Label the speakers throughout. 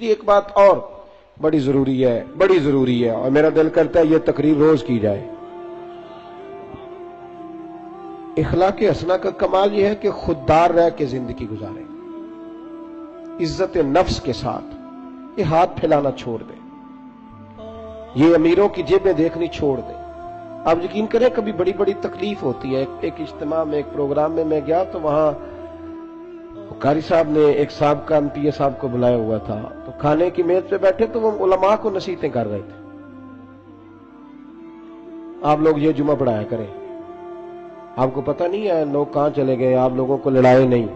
Speaker 1: ایک بات اور بڑی ضروری ہے اور میرا دل کرتا ہے یہ تقریر روز کی جائے۔ اخلاق حسنہ کا کمال یہ ہے کہ خوددار رہ کے زندگی گزارے، عزت نفس کے ساتھ، یہ ہاتھ پھیلانا چھوڑ دیں، یہ امیروں کی جیبیں دیکھنی چھوڑ دیں۔ آپ یقین کریں کبھی بڑی بڑی تکلیف ہوتی ہے۔ ایک اجتماع میں، ایک پروگرام میں میں گیا تو وہاں قاری صاحب نے ایک صاحب کا MPA صاحب کو بلایا ہوا تھا، تو کھانے کی میز پہ بیٹھے تو وہ علماء کو نصیحتیں کر رہے تھے، آپ لوگ یہ جمعہ پڑھایا کریں، آپ کو پتہ نہیں ہے لوگ کہاں چلے گئے، آپ لوگوں کو لڑائے نہیں۔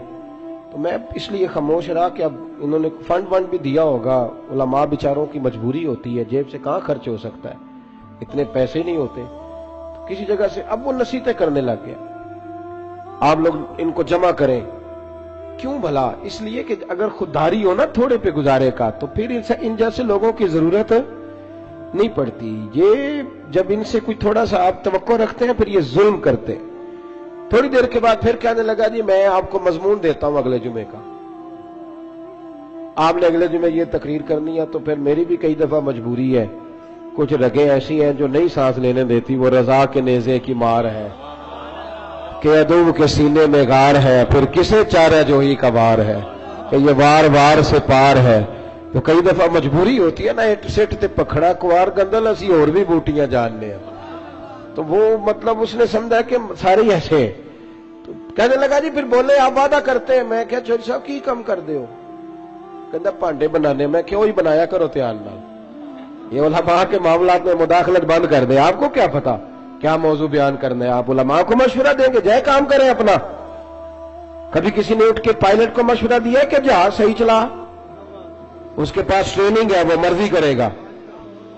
Speaker 1: تو میں اس لیے خاموش رہا کہ اب انہوں نے فنڈ بھی دیا ہوگا، علماء بیچاروں کی مجبوری ہوتی ہے، جیب سے کہاں خرچ ہو سکتا ہے، اتنے پیسے نہیں ہوتے، تو کسی جگہ سے اب وہ نصیحتیں کرنے لگ گیا، آپ لوگ ان کو جمع کریں۔ کیوں بھلا؟ اس لیے کہ اگر خودداری ہو نا تھوڑے پہ گزارے کا تو پھر ان جیسے لوگوں کی ضرورت نہیں پڑتی۔ یہ جب ان سے کوئی تھوڑا سا آپ توقع رکھتے ہیں پھر یہ ظلم کرتے ہیں۔ تھوڑی دیر کے بعد پھر کہنے لگا جی میں آپ کو مضمون دیتا ہوں اگلے جمعے کا، آپ نے اگلے جمعے یہ تقریر کرنی ہے، تو پھر میری بھی کئی دفعہ مجبوری ہے، کچھ رگیں ایسی ہیں جو نہیں سانس لینے دیتی، وہ رضا کے نیزے کی مار ہے کہ عدو کے سینے میں غار ہے، پھر کسے چارہ جو ہی کا وار ہے کہ یہ وار وار سے پار ہے۔ تو کئی دفعہ مجبوری ہوتی ہے نا، ایٹ سٹ تے پکھڑا کوار گندل اسی اور بھی بوٹیاں جاننے ہیں، تو وہ مطلب اس نے سمجھا کہ سارے ایسے ہیں۔ تو کہنے لگا جی پھر بولے آپ وعدہ کرتے ہیں، میں کیا چوری صاحب کی کم کر دے ہو، کہتا پانڈے بنانے، میں کیوں ہی بنایا کرو تیار نال، یہ علماء کے معاملات میں مداخلت بند کر دے، آپ کو کیا پتا کیا موضوع بیان کرنا ہے، آپ علماء کو مشورہ دیں گے جائے کام کریں اپنا۔ کبھی کسی نے اٹھ کے پائلٹ کو مشورہ دیا کہ جہاز صحیح چلا، اس کے پاس ٹریننگ ہے، وہ مرضی کرے گا،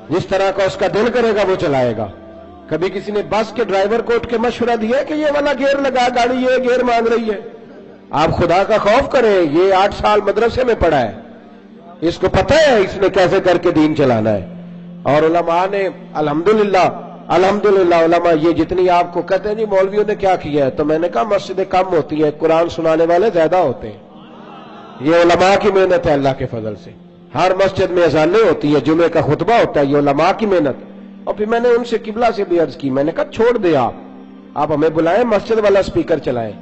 Speaker 1: جس طرح کا اس کا دل کرے گا وہ چلائے گا۔ کبھی کسی نے بس کے ڈرائیور کو اٹھ کے مشورہ دیا کہ یہ والا گیئر لگا، گاڑی یہ گیئر مانگ رہی ہے۔ آپ خدا کا خوف کریں، یہ 8 سال مدرسے میں پڑھا ہے، اس کو پتہ ہے اس نے کیسے کر کے دین چلانا ہے۔ اور علماء نے الحمدللہ علماء یہ جتنی آپ کو کہتے ہیں جی مولویوں نے کیا کیا ہے، تو میں نے کہا مسجدیں کم ہوتی ہیں، قرآن سنانے والے زیادہ ہوتے ہیں، یہ علماء کی محنت ہے اللہ کے فضل سے۔ ہر مسجد میں اذانیں ہوتی ہے، جمعے کا خطبہ ہوتا ہے، یہ علماء کی محنت۔ اور پھر میں نے ان سے قبلہ سے بھی عرض کی، میں نے کہا چھوڑ دے آپ ہمیں بلائیں، مسجد والا سپیکر چلائیں،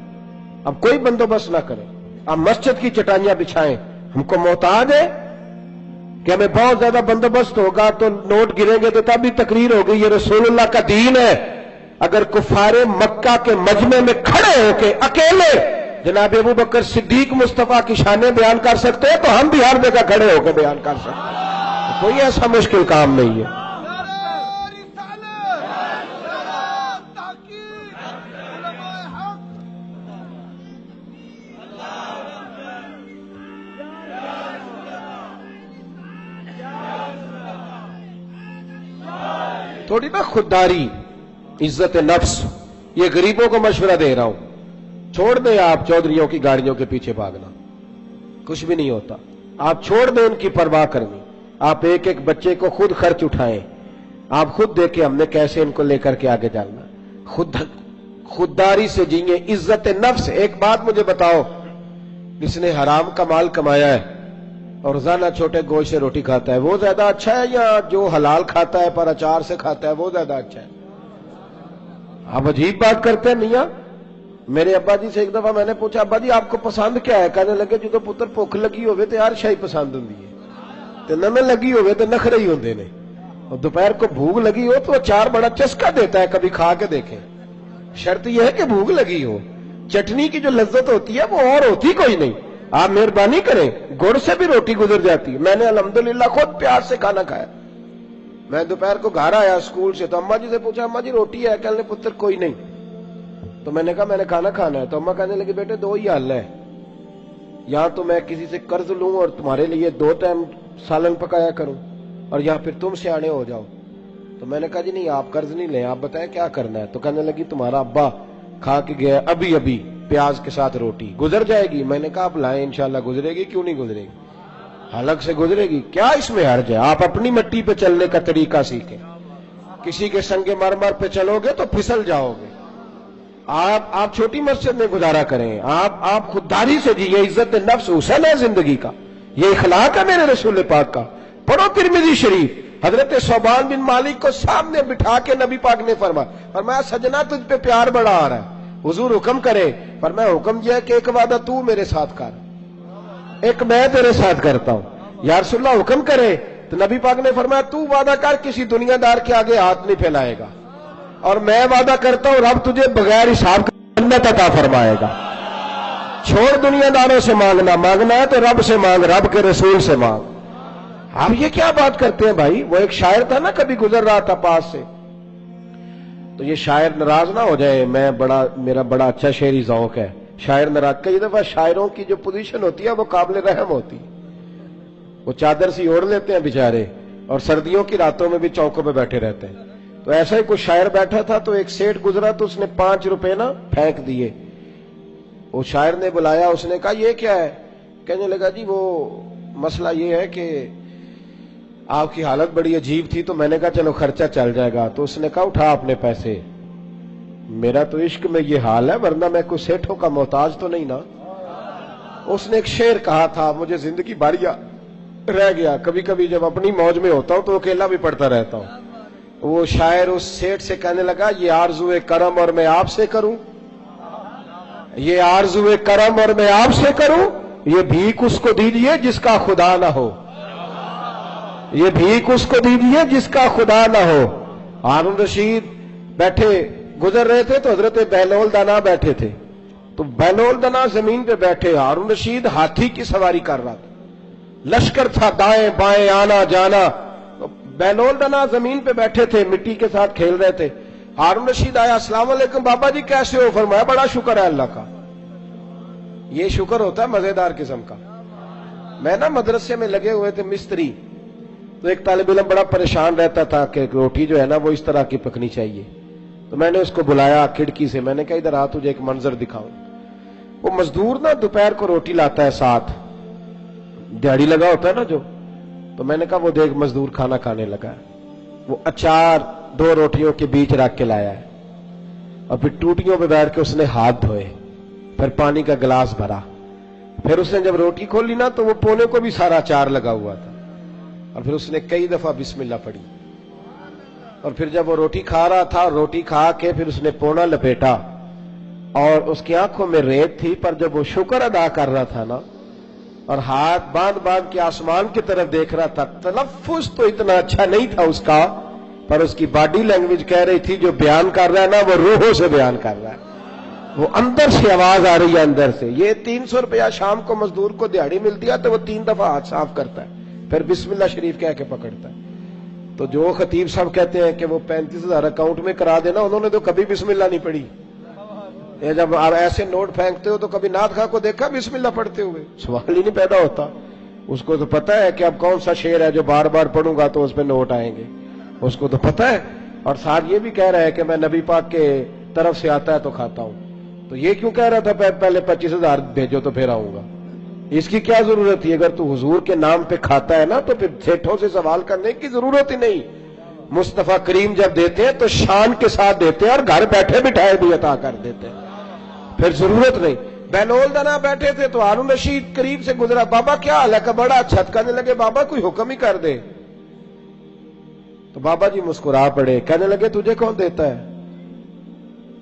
Speaker 1: اب کوئی بندوبست نہ کریں، اب مسجد کی چٹائیاں بچھائیں، ہم کو محتاج ہے کہ ہمیں بہت زیادہ بندوبست ہوگا تو نوٹ گریں گے تو تب بھی تقریر ہوگی، یہ رسول اللہ کا دین ہے۔ اگر کفار مکہ کے مجمع میں کھڑے ہو کے اکیلے جناب ابو بکر صدیق مصطفیٰ کی شانیں بیان کر سکتے ہیں تو ہم بھی ہر جگہ کھڑے ہو کے بیان کر سکتے ہیں، کوئی ایسا مشکل کام نہیں ہے۔ تھوڑی نا خودداری، عزت نفس، یہ غریبوں کو مشورہ دے رہا ہوں، چھوڑ دیں آپ چودھریوں کی گاڑیوں کے پیچھے بھاگنا، کچھ بھی نہیں ہوتا، آپ چھوڑ دیں ان کی پرواہ کرنی، آپ ایک ایک بچے کو خود خرچ اٹھائیں، آپ خود دیکھیں ہم نے کیسے ان کو لے کر کے آگے جانا، خودداری سے جیئیں، عزت نفس۔ ایک بات مجھے بتاؤ، جس نے حرام کا مال کمایا ہے اور روزانہ چھوٹے گوشت سے روٹی کھاتا ہے وہ زیادہ اچھا ہے یا جو حلال کھاتا ہے پر اچار سے کھاتا ہے وہ زیادہ اچھا ہے؟ آپ عجیب بات کرتے ہیں میاں۔ میرے ابا جی سے ایک دفعہ میں نے پوچھا ابا جی آپ کو پسند کیا ہے؟ کہنے لگے جدو پتر بھوک لگی ہوئے تو ہر شے پسند ہوندی ہے، تے نہ لگی ہوئے تو نخرے ہی ہوندے نے، اور دوپہر کو بھوک لگی ہو تو اچار بڑا چسکا دیتا ہے، کبھی کھا کے دیکھیں، شرط یہ ہے کہ بھوک لگی ہو، چٹنی کی جو لذت ہوتی ہے وہ اور ہوتی کوئی نہیں۔ آپ مہربانی کریں، گڑ سے بھی روٹی گزر جاتی ہے، میں نے الحمدللہ خود پیاز سے کھانا کھایا۔ میں دوپہر کو گھر آیا اسکول سے تو اماں جی سے پوچھا اماں جی روٹی ہے؟ کہنے پتر کوئی نہیں، تو میں نے کہا میں نے کھانا کھانا ہے، تو اماں کہنے لگی بیٹے دو ہی حل ہے، یا تو میں کسی سے قرض لوں اور تمہارے لیے 2 ٹائم سالن پکایا کروں، اور یا پھر تم سیانے ہو جاؤ۔ تو میں نے کہا جی نہیں آپ قرض نہیں لیں، آپ بتائیں کیا کرنا ہے؟ تو کہنے لگی تمہارا ابا کھا کے گیا ابھی پیاز کے ساتھ روٹی، گزر جائے گی؟ میں نے کہا آپ لائیں انشاءاللہ گزرے گی، کیوں نہیں گزرے گی، حلق سے گزرے گی، کیا اس میں حرج ہے؟ آپ اپنی مٹی پہ چلنے کا طریقہ سیکھیں، کسی کے سنگ مرمر پہ چلو گے تو پھسل جاؤ گے۔ آپ چھوٹی مسجد میں گزارا کریں، آپ خودداری سے جیئے، عزت نفس حسن ہے زندگی کا، یہ اخلاق ہے میرے رسول پاک کا. پڑھو ترمذی شریف. حضرت صوبان بن مالک کو سامنے بٹھا کے نبی پاک نے فرمایا سجنا تجھ پہ پیار بڑا آ رہا ہے, حضور حکم کرے. فرمایا حکم یہ ہے کہ ایک وعدہ تو میرے ساتھ کر, ایک میں تیرے ساتھ کرتا ہوں. یا رسول اللہ حکم کرے. تو نبی پاک نے فرمایا تو وعدہ کر, کسی دنیا دار کے آگے ہاتھ نہیں پھیلائے گا, اور میں وعدہ کرتا ہوں رب تجھے بغیر حساب کا جنت عطا فرمائے گا. چھوڑ دنیا داروں سے مانگنا ہے تو رب سے مانگ, رب کے رسول سے مانگ. آپ یہ کیا بات کرتے ہیں بھائی؟ وہ ایک شاعر تھا نا, کبھی گزر رہا تھا پاس سے, تو یہ شاعر ناراض نہ ہو جائے, میرا بڑا اچھا شعری ذوق ہے. شاعر ناراض, کئی دفعہ شاعروں کی جو پوزیشن ہوتی ہے وہ قابل رحم ہوتی ہے. وہ چادر سی اوڑھ لیتے ہیں بیچارے, اور سردیوں کی راتوں میں بھی چوکوں پہ بیٹھے رہتے ہیں. تو ایسا ہی کوئی شاعر بیٹھا تھا, تو ایک سیٹ گزرا تو اس نے 5 روپے نا پھینک دیے. وہ شاعر نے بلایا, اس نے کہا یہ کیا ہے؟ کہنے لگا جی وہ مسئلہ یہ ہے کہ آپ کی حالت بڑی عجیب تھی, تو میں نے کہا چلو خرچہ چل جائے گا. تو اس نے کہا اٹھا اپنے پیسے, میرا تو عشق میں یہ حال ہے, ورنہ میں کوئی سیٹھوں کا محتاج تو نہیں نا. اس نے ایک شعر کہا تھا, مجھے زندگی بھر رہ گیا, کبھی کبھی جب اپنی موج میں ہوتا ہوں تو اکیلا بھی پڑھتا رہتا ہوں. وہ شاعر اس سیٹ سے کہنے لگا یہ آرزو کرم اور میں آپ سے کروں, یہ آرزو کرم اور میں آپ سے کروں, یہ بھیک اس کو دیجیے جس کا خدا نہ ہو, یہ بھیک اس کو دیجیے جس کا خدا نہ ہو. ہارون رشید بیٹھے گزر رہے تھے, تو حضرت بہلول دنا بیٹھے تھے. تو بہلول دنا زمین پہ بیٹھے, ہارون رشید ہاتھی کی سواری کر رہا تھا, لشکر تھا دائیں بائیں آنا جانا. بہلول دنا زمین پہ بیٹھے تھے, مٹی کے ساتھ کھیل رہے تھے. ہارون رشید آیا, السلام علیکم بابا جی کیسے ہو؟ فرمایا بڑا شکر ہے اللہ کا. یہ شکر ہوتا ہے مزیدار قسم کا. میں نا مدرسے میں لگے ہوئے تھے مستری, تو ایک طالب علم بڑا پریشان رہتا تھا کہ روٹی جو ہے نا وہ اس طرح کی پکنی چاہیے. تو میں نے اس کو بلایا کھڑکی سے, میں نے کہا ادھر آ تجھے ایک منظر دکھاؤں. وہ مزدور نا دوپہر کو روٹی لاتا ہے ساتھ, دیہڑی لگا ہوتا ہے نا جو. تو میں نے کہا وہ دیکھ مزدور کھانا کھانے لگا ہے. وہ اچار 2 روٹیوں کے بیچ رکھ کے لایا ہے, اور پھر ٹوٹیوں پہ بیٹھ کے اس نے ہاتھ دھوئے, پھر پانی کا گلاس بھرا. پھر اس نے جب روٹی کھولی نا تو وہ پونے کو بھی سارا اچار لگا ہوا تھا, اور پھر اس نے کئی دفعہ بسم اللہ پڑھی. اور پھر جب وہ روٹی کھا رہا تھا, روٹی کھا کے پھر اس نے پونا لپیٹا, اور اس کی آنکھوں میں ریت تھی, پر جب وہ شکر ادا کر رہا تھا نا, اور ہاتھ باندھ کے آسمان کی طرف دیکھ رہا تھا, تلفظ تو اتنا اچھا نہیں تھا اس کا, پر اس کی باڈی لینگویج کہہ رہی تھی جو بیان کر رہا ہے نا وہ روحوں سے بیان کر رہا ہے, وہ اندر سے آواز آ رہی ہے اندر سے. یہ 300 روپیہ شام کو مزدور کو دیہڑی ملتی ہے تو وہ 3 دفعہ ہاتھ صاف کرتا ہے, پھر بسم اللہ شریف کہہ کے پکڑتا ہے. تو جو خطیب صاحب کہتے ہیں کہ وہ 35,000 اکاؤنٹ میں کرا دینا, انہوں نے تو کبھی بسم اللہ نہیں پڑھی. یہ جب آپ ایسے نوٹ پھینکتے ہو تو کبھی نعت خواہ کو دیکھا بسم اللہ پڑھتے ہوئے؟ سوال ہی نہیں پیدا ہوتا. اس کو تو پتا ہے کہ اب کون سا شعر ہے جو بار بار پڑھوں گا تو اس پہ نوٹ آئیں گے, اس کو تو پتا ہے. اور ساتھ یہ بھی کہہ رہا ہے کہ میں نبی پاک کے طرف سے آتا ہے تو کھاتا ہوں. تو یہ کیوں کہہ رہا تھا پہلے 25,000 بھیجو تو پھر آؤں گا؟ اس کی کیا ضرورت تھی؟ اگر تو حضور کے نام پہ کھاتا ہے نا تو پھر سیٹھوں سے سوال کرنے کی ضرورت ہی نہیں. مصطفیٰ کریم جب دیتے ہیں تو شان کے ساتھ دیتے ہیں, اور گھر بیٹھے بٹھائے بھی عطا کر دیتے ہیں, پھر ضرورت نہیں. بہلول دنا بیٹھے تھے تو ہارون رشید قریب سے گزرا, بابا کیا حال ہے؟ کہ بڑا اچھا. کہنے لگے بابا کوئی حکم ہی کر دے. تو بابا جی مسکرا پڑے, کہنے لگے تجھے کون دیتا ہے؟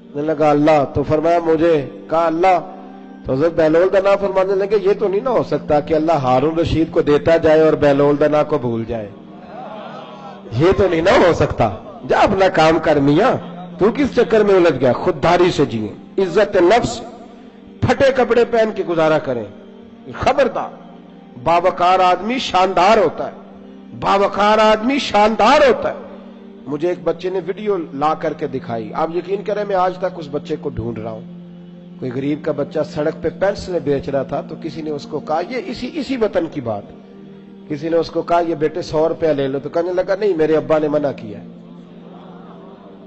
Speaker 1: کہنے لگا اللہ. تو فرمایا مجھے. کہا اللہ. تو حضرت بہلول دنا فرمانے لگے یہ تو نہیں نہ ہو سکتا کہ اللہ ہارون رشید کو دیتا جائے اور بہلول دنا کو بھول جائے, یہ تو نہیں نہ ہو سکتا. جا اپنا کام کر میاں, تو کس چکر میں الجھ گیا؟ خودداری سے جیئیں, عزت نفس, پھٹے کپڑے پہن کے گزارا کریں. خبردار, باوقار آدمی شاندار ہوتا ہے, باوقار آدمی شاندار ہوتا ہے. مجھے ایک بچے نے ویڈیو لا کر کے دکھائی, آپ یقین کریں میں آج تک اس بچے کو ڈھونڈ رہا ہوں. کوئی غریب کا بچہ سڑک پہ پینسلیں بیچ رہا تھا, تو کسی نے اس کو کہا, یہ اسی وطن کی بات, کسی نے اس کو کہا یہ بیٹے 100 روپیہ لے لو. تو کہنے لگا نہیں میرے ابا نے منع کیا.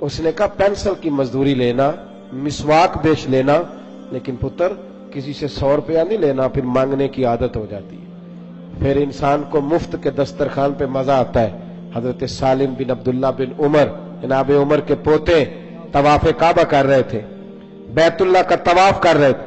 Speaker 1: اس نے کہا پینسل کی مزدوری لینا, مسواک بیچ لینا, لیکن پتر کسی سے 100 روپیہ نہیں لینا, پھر مانگنے کی عادت ہو جاتی ہے. پھر انسان کو مفت کے دسترخوان پہ مزہ آتا ہے. حضرت سالم بن عبداللہ بن عمر, جناب عمر کے پوتے, طواف کعبہ کر رہے تھے, بیت اللہ کا طواف کر رہے تھے.